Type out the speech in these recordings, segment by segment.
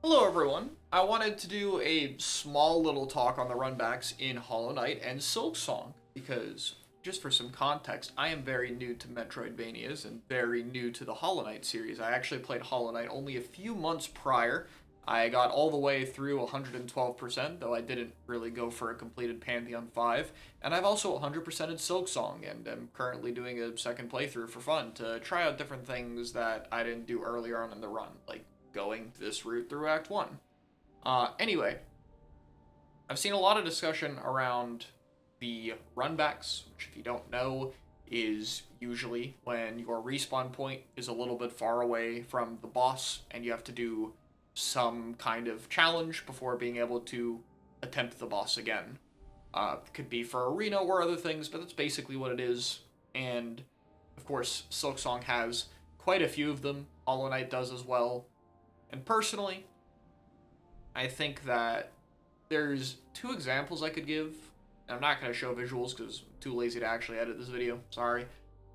Hello everyone. I wanted to do a small little talk on the runbacks in Hollow Knight and Silksong because, just for some context, I am very new to Metroidvanias and very new to the Hollow Knight series. I actually played Hollow Knight only a few months prior. I got all the way through 112%, though I didn't really go for a completed Pantheon 5, and I've also 100%ed Silksong and am currently doing a second playthrough for fun to try out different things that I didn't do earlier on in the run, like going this route through Act 1. Anyway, I've seen a lot of discussion around the runbacks, which, if you don't know, is usually when your respawn point is a little bit far away from the boss and you have to do some kind of challenge before being able to attempt the boss again. It could be for arena or other things, but that's basically what it is. And, of course, Silksong has quite a few of them. Hollow Knight does as well. And personally, I think that there's two examples I could give. I'm not going to show visuals because I'm too lazy to actually edit this video. Sorry.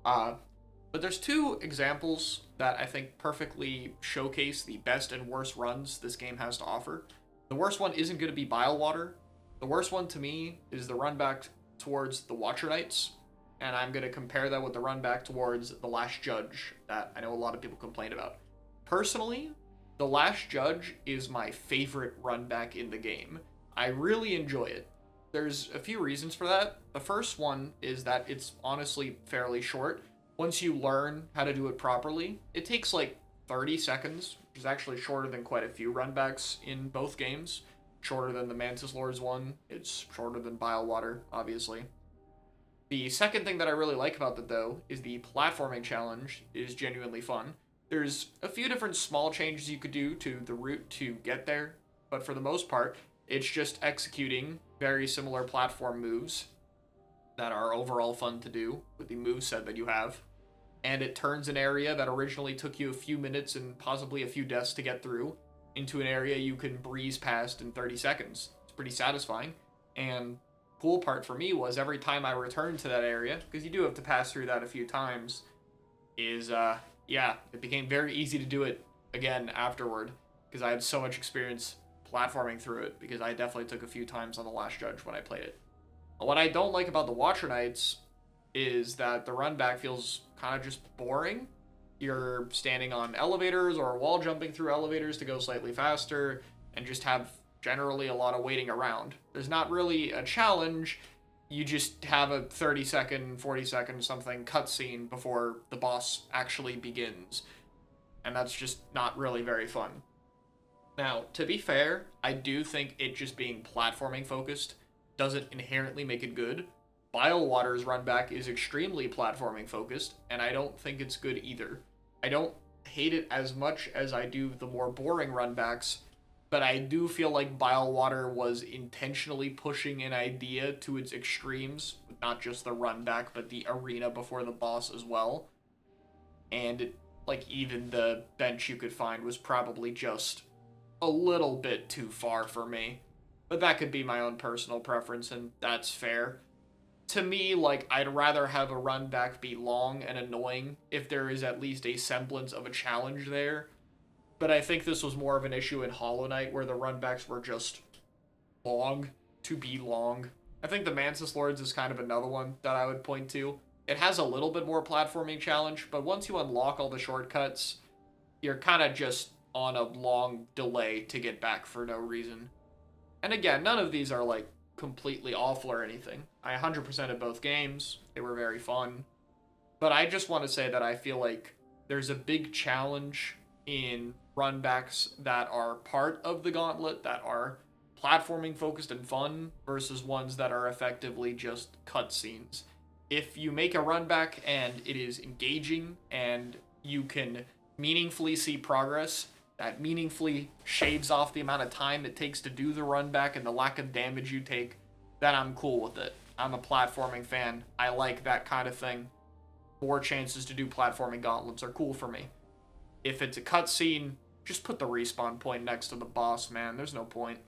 But there's two examples that I think perfectly showcase the best and worst runs this game has to offer. The worst one isn't going to be Bile Water. The worst one to me is the run back towards the Watcher Knights. And I'm going to compare that with the run back towards the Last Judge that I know a lot of people complain about. Personally, the Last Judge is my favorite run back in the game. I really enjoy it. There's a few reasons for that. The first one is that it's honestly fairly short. Once you learn how to do it properly, it takes like 30 seconds, which is actually shorter than quite a few runbacks in both games. Shorter than the Mantis Lords one. It's shorter than Bile Water, obviously. The second thing that I really like about it, though, is the platforming challenge is genuinely fun. There's a few different small changes you could do to the route to get there, but for the most part, it's just executing very similar platform moves that are overall fun to do with the moveset that you have. And it turns an area that originally took you a few minutes and possibly a few deaths to get through into an area you can breeze past in 30 seconds. It's pretty satisfying. And cool part for me was every time I returned to that area, because you do have to pass through that a few times, is yeah, it became very easy to do it again afterward because I had so much experience platforming through it because I definitely took a few times on the Last Judge when I played it. What I don't like about the Watcher Knights is that the run back feels kind of just boring. You're standing on elevators or wall jumping through elevators to go slightly faster and just have generally a lot of waiting around. There's not really a challenge. You just have a 30-second, 40-second something cutscene before the boss actually begins. And that's just not really very fun. Now, to be fair, I do think it just being platforming focused doesn't inherently make it good. Bile Water's runback is extremely platforming focused, and I don't think it's good either. I don't hate it as much as I do the more boring runbacks, but I do feel like Bile Water was intentionally pushing an idea to its extremes, not just the run back, but the arena before the boss as well. And like even the bench you could find was probably just a little bit too far for me. But that could be my own personal preference, and that's fair. To me, like, I'd rather have a run back be long and annoying if there is at least a semblance of a challenge there. But I think this was more of an issue in Hollow Knight where the runbacks were just long to be long. I think the Mantis Lords is kind of another one that I would point to. It has a little bit more platforming challenge, but once you unlock all the shortcuts, you're kind of just on a long delay to get back for no reason. And again, none of these are like completely awful or anything. I 100%ed both games. They were very fun. But I just want to say that I feel like there's a big challenge in runbacks that are part of the gauntlet, that are platforming focused and fun, versus ones that are effectively just cutscenes. If you make a runback and it is engaging and you can meaningfully see progress, that meaningfully shaves off the amount of time it takes to do the run back and the lack of damage you take, then I'm cool with it. I'm a platforming fan. I like that kind of thing. More chances to do platforming gauntlets are cool for me. If it's a cutscene, just put the respawn point next to the boss, man. There's no point.